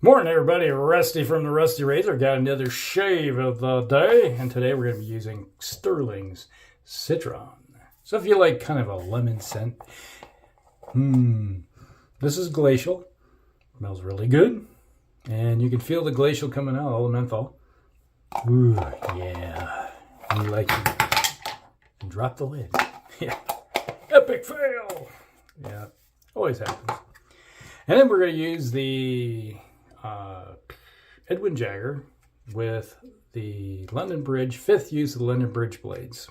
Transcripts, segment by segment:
Morning, everybody. Rusty from the Rusty Razor. Got another shave of the day, and today we're going to be using Stirling's Citron. So if you like kind of a lemon scent, this is glacial. Smells really good, and you can feel the glacial coming out, all the menthol. Ooh, yeah. You like it. And drop the lid. Yeah. Epic fail. Yeah. Always happens. And then we're going to use the Edwin Jagger with the London Bridge, 5th use of the London Bridge blades.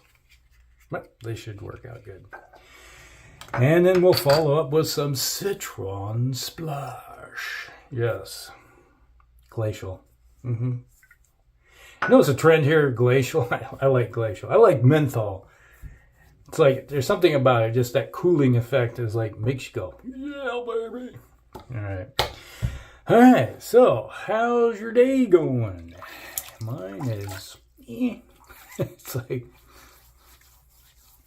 But they should work out good. And then we'll follow up with some Citron Splash. Yes. Glacial. You know, it's a trend here, glacial. I like glacial. I like menthol. It's like, there's something about it, just that cooling effect is like, makes you go, yeah, baby. All right, so how's your day going? Mine is, it's like,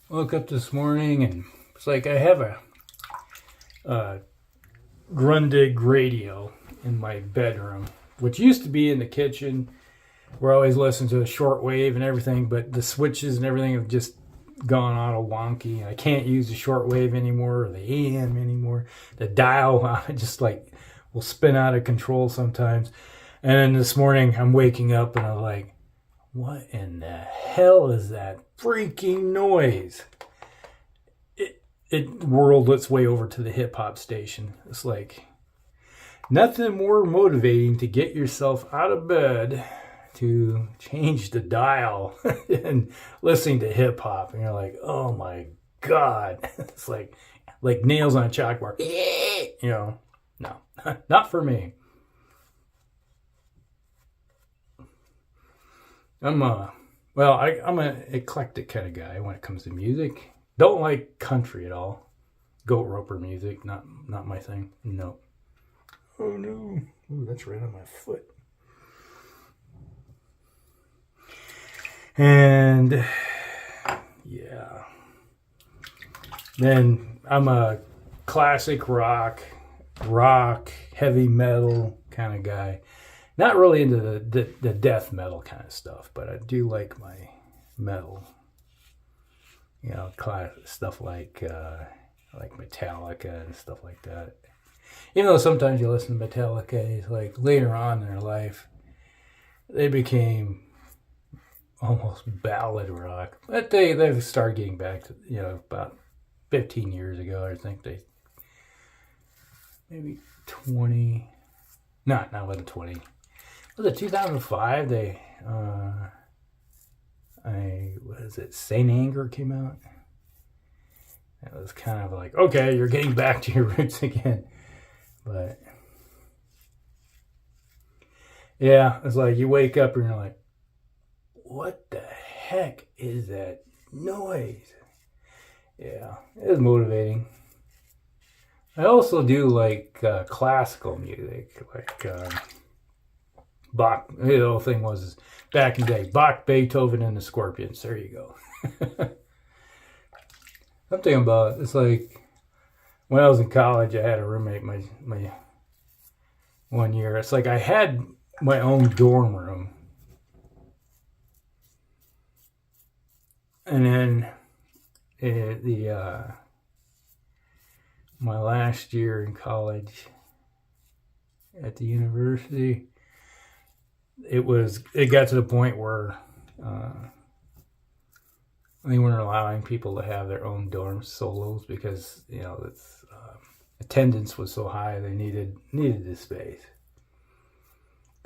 woke up this morning and it's like I have a Grundig radio in my bedroom, which used to be in the kitchen. We're always listening to the shortwave and everything, but the switches and everything have just gone auto wonky. I can't use the shortwave anymore or the AM anymore. The dial just like will spin out of control sometimes. And then this morning I'm waking up and I'm like, what in the hell is that freaking noise? It whirled its way over to the hip hop station. It's like nothing more motivating to get yourself out of bed to change the dial and listening to hip hop, and you're like, oh my god. It's like nails on a chalkboard. You know, no, not for me. I'm an eclectic kind of guy when it comes to music. Don't like country at all. Goat roper music, not my thing. No. Oh no. Ooh, that's right on my foot. And yeah, then I'm a classic rock, heavy metal kind of guy. Not really into the death metal kind of stuff, but I do like my metal. You know, stuff like Metallica and stuff like that. Even though sometimes you listen to Metallica, it's like later on in their life, they became almost ballad rock. But they've started getting back to, you know, about 15 years ago, I think maybe 20, not with 20. Was it 2005? Was it Saint Anger came out? It was kind of like, okay, you're getting back to your roots again. But yeah, it's like you wake up and you're like, what the heck is that noise? Yeah, it was motivating. I also do like classical music, like Bach. The whole thing was back in the day, Bach, Beethoven, and the Scorpions. There you go. Something about it's like when I was in college, I had a roommate my 1 year. It's like I had my own dorm room. And then my last year in college at the university, it got to the point where they weren't allowing people to have their own dorm solos because, you know, attendance was so high they needed the space.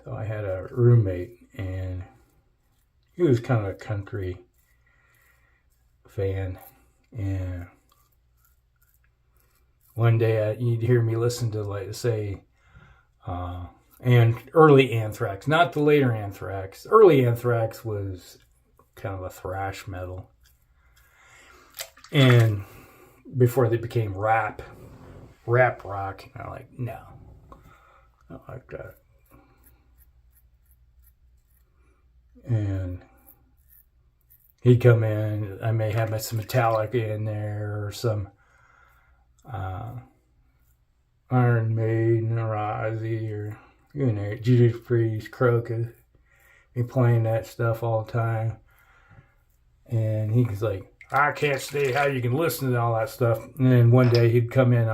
So I had a roommate, and he was kind of a country fan, and one day you'd hear me listen to, like, say, and early Anthrax, not the later Anthrax. Early Anthrax was kind of a thrash metal, and before they became rap rock, and I'm like, no, I don't like that. And he'd come in, I may have some Metallica in there, or some Iron Maiden or Ozzy, or You know, Judas Priest, Crocus. He playing that stuff all the time. And he's like, I can't see how you can listen to all that stuff. And then one day he'd come in.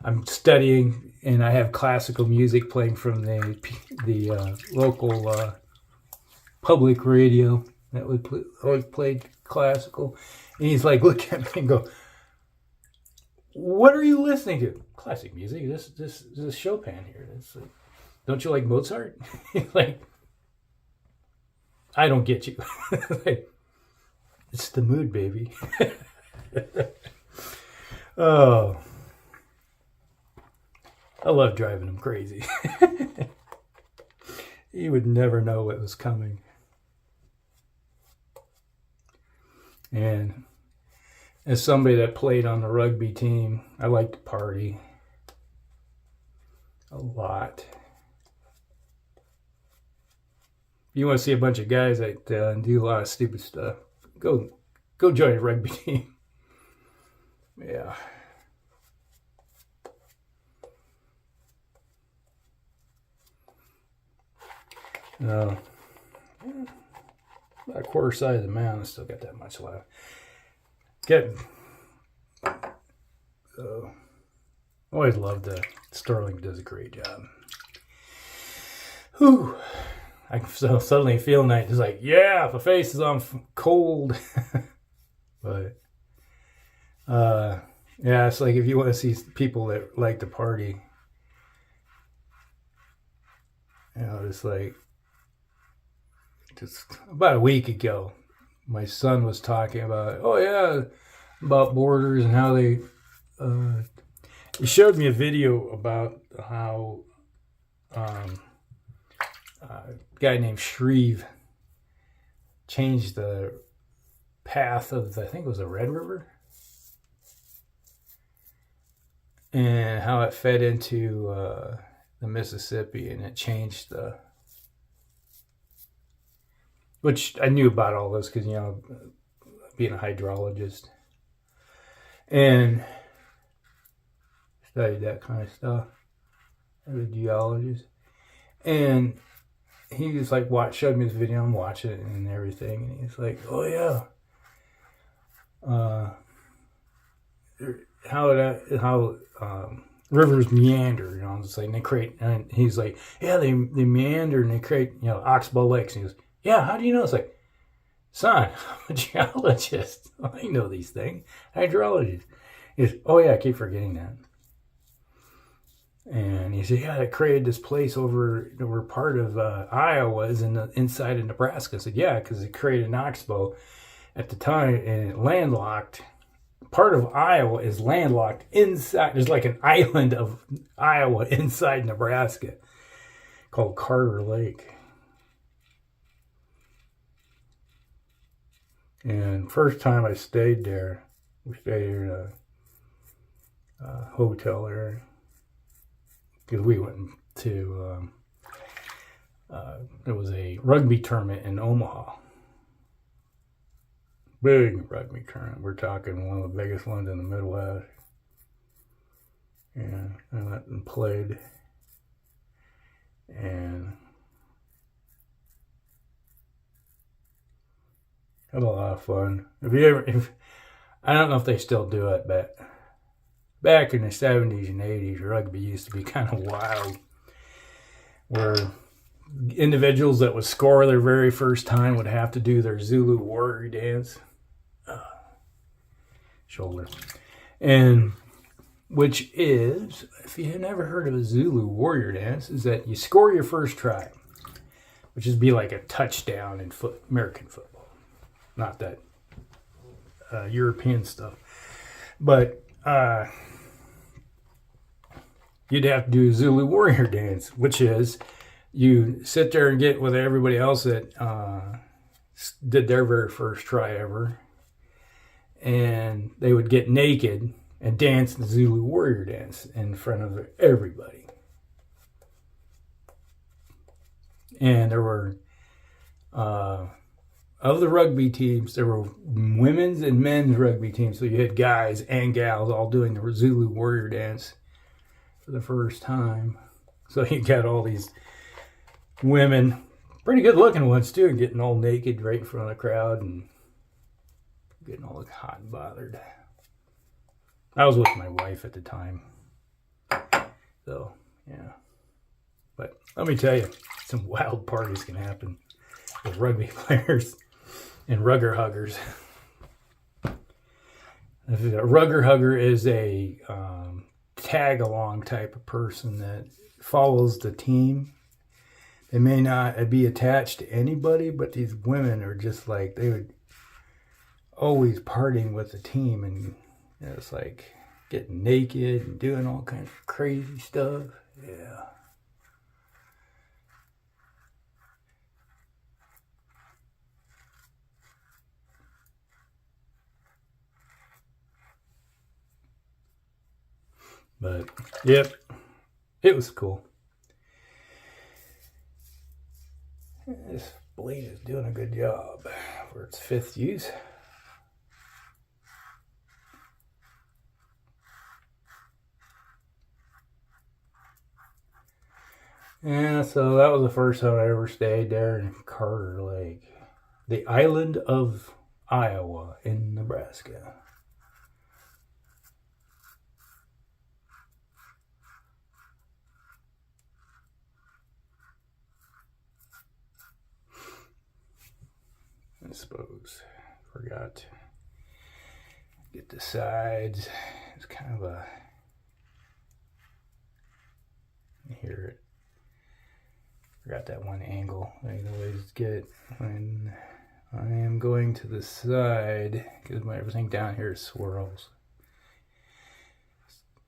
I'm studying, and I have classical music playing from the local public radio that would always played classical. And he's like, look at me and go, what are you listening to? Classic music. This is Chopin here. It's like, don't you like Mozart? Like, I don't get you. Like, it's the mood, baby. Oh, I love driving him crazy. He would never know what was coming. And as somebody that played on the rugby team, I like to party a lot. If you want to see a bunch of guys that do a lot of stupid stuff, go join a rugby team. Yeah. About a quarter size of the mound, I still got that much left. Always loved that. Stirling does a great job. Whew. I can suddenly feel night. It's like, yeah, my face is on cold. But, yeah, it's like if you want to see people that like to party, you know, it's like, just about a week ago, my son was talking about, about borders and how they, he showed me a video about how a guy named Shreve changed the path of, I think it was the Red River, and how it fed into the Mississippi, and it changed the, which I knew about all this because, you know, being a hydrologist and studied that kind of stuff as a geologist. And he was like, showed me this video, I'm watching it and everything, and he's like, oh yeah, how rivers meander, you know, it's like, and they create, and he's like, yeah, they meander and they create, you know, oxbow lakes. And he goes, yeah, how do you know? It's like, son, I'm a geologist. I know these things. Hydrologist. He goes, oh yeah, I keep forgetting that. And he said, yeah, it created this place over where part of Iowa is inside of Nebraska. I said, yeah, because it created an oxbow at the time, and it landlocked. Part of Iowa is landlocked inside. There's like an island of Iowa inside Nebraska called Carter Lake. And first time I stayed there, we stayed here in a hotel there, because we went to, there was a rugby tournament in Omaha. Big rugby tournament. We're talking one of the biggest ones in the Midwest. And I went and played. And had a lot of fun. I don't know if they still do it, but back in the 70s and 80s, rugby used to be kind of wild, where individuals that would score their very first time would have to do their Zulu warrior dance. Shoulder. And which is, if you have never heard of a Zulu warrior dance, is that you score your first try, which is be like a touchdown in American football. Not that European stuff. But you'd have to do a Zulu warrior dance, which is you sit there and get with everybody else that did their very first try ever, and they would get naked and dance the Zulu warrior dance in front of everybody. And there were, of the rugby teams, there were women's and men's rugby teams. So you had guys and gals all doing the Zulu warrior dance for the first time. So you got all these women, pretty good looking ones too, getting all naked right in front of the crowd and getting all hot and bothered. I was with my wife at the time. So, yeah. But let me tell you, some wild parties can happen with rugby players and rugger huggers. A rugger hugger is a tag-along type of person that follows the team. They may not be attached to anybody, but these women are just like, they would always partying with the team, and it's like getting naked and doing all kinds of crazy stuff. Yeah. But, yep, it was cool. This blade is doing a good job for its 5th use. Yeah, so that was the first time I ever stayed there in Carter Lake, the island of Iowa in Nebraska. I suppose. Forgot to get the sides. It's kind of a, you hear it. Forgot that one angle I always get when I am going to the side, because everything down here swirls.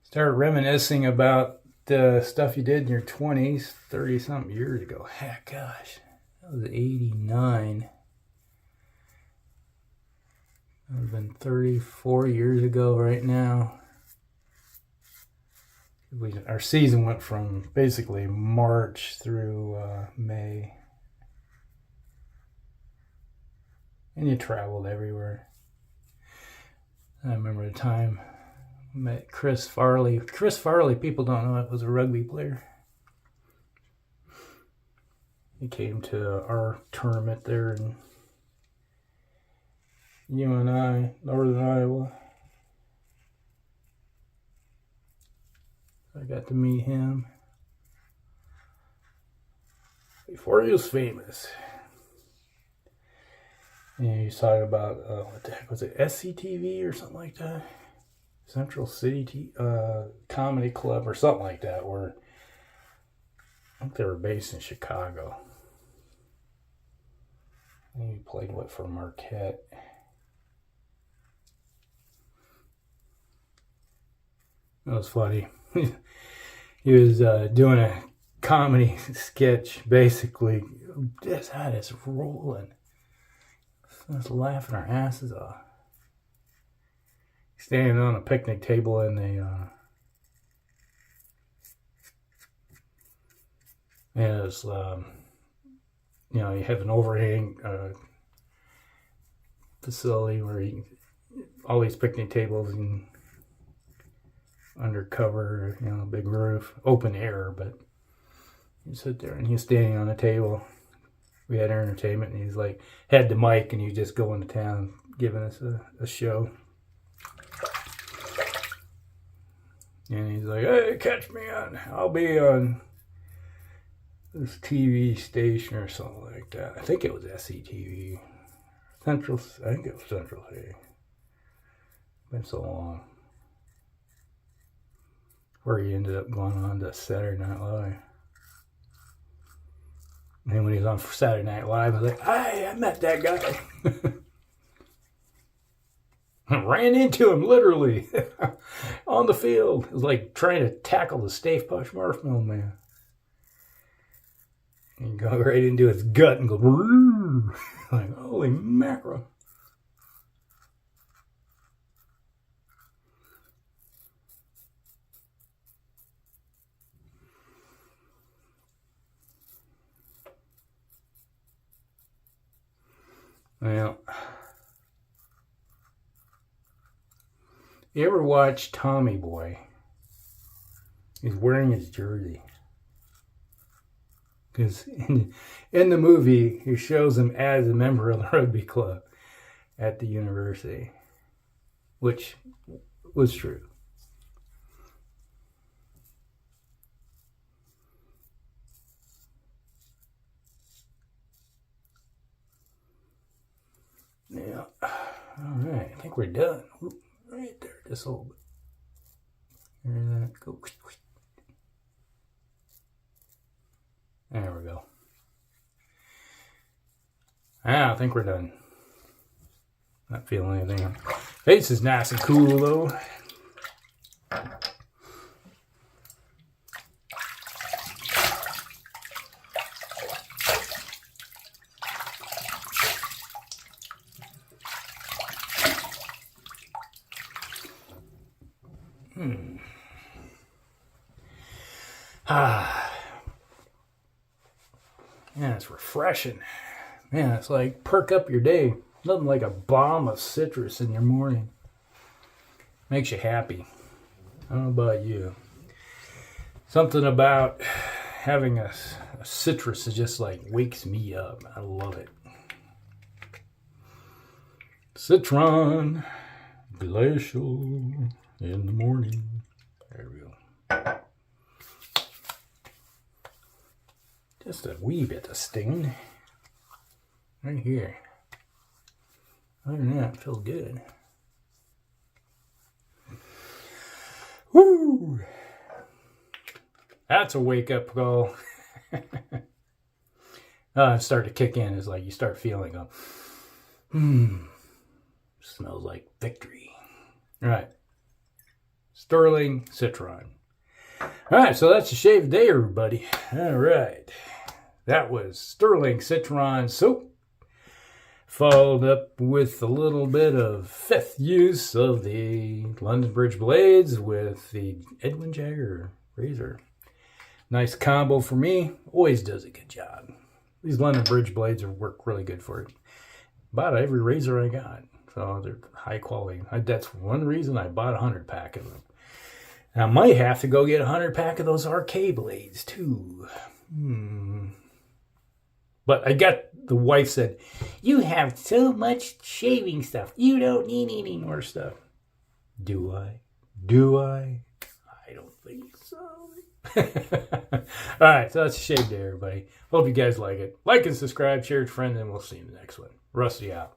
Start reminiscing about the stuff you did in your 20s, 30-something years ago. Heck, gosh, that was 89. That would have been 34 years ago right now. Our season went from basically March through May. And you traveled everywhere. I remember the time I met Chris Farley. Chris Farley, people don't know, it was a rugby player. He came to our tournament there in UNI, Northern Iowa. I got to meet him before he was famous. And he's talking about, what the heck was it, SCTV or something like that? Central City Comedy Club or something like that, where I think they were based in Chicago. And he played what for Marquette. That was funny. He was doing a comedy sketch, basically. Just had us rolling. Just laughing our asses off. Standing on a picnic table in the and it's you know, you have an overhang facility where you, all these picnic tables and undercover, you know, big roof, open air, but you sit there and he's standing on a table. We had entertainment, and he's like, had the mic, and he's just going to town giving us a show. And he's like, hey, catch me on, I'll be on this TV station or something like that. I think it was SCTV. Central, I think it was Central City. Been so long. Where he ended up going on to Saturday Night Live. And then when he was on Saturday Night Live, I was like, hey, I met that guy. Ran into him, literally, on the field. It was like trying to tackle the Stave Push Marshmallow Man. And you go right into his gut and go, like, holy mackerel. Well, you ever watch Tommy Boy? He's wearing his jersey. Because in the movie, he shows him as a member of the rugby club at the university, which was true. Yeah. All right. I think we're done. Ooh, right there. Just a little bit. Hear that? Go. There we go. I think we're done. Not feeling anything. Face is nice and cool though. Man, it's refreshing. Man, it's like perk up your day. Nothing like a bomb of citrus in your morning. Makes you happy. I don't know about you. Something about having a citrus is just like wakes me up. I love it. Citron, glacial in the morning. There we go. Just a wee bit of sting. Right here. Other than that, it feels good. Woo! That's a wake-up call. Start to kick in. It's like you start feeling, smells like victory. All right. Stirling Citron. All right, so that's the shave of the day, everybody. All right. That was Stirling Citron soap, followed up with a little bit of fifth use of the London Bridge blades with the Edwin Jagger razor. Nice combo for me. Always does a good job. These London Bridge blades work really good for it. About every razor I got. So they're high quality. That's one reason I bought a 100-pack of them. And I might have to go get a 100-pack of those RK blades too. But I got, the wife said, you have so much shaving stuff. You don't need any more stuff. Do I? Do I? I don't think so. All right, so that's a shave day, everybody. Hope you guys like it. Like and subscribe, share with friends, and we'll see you in the next one. Rusty out.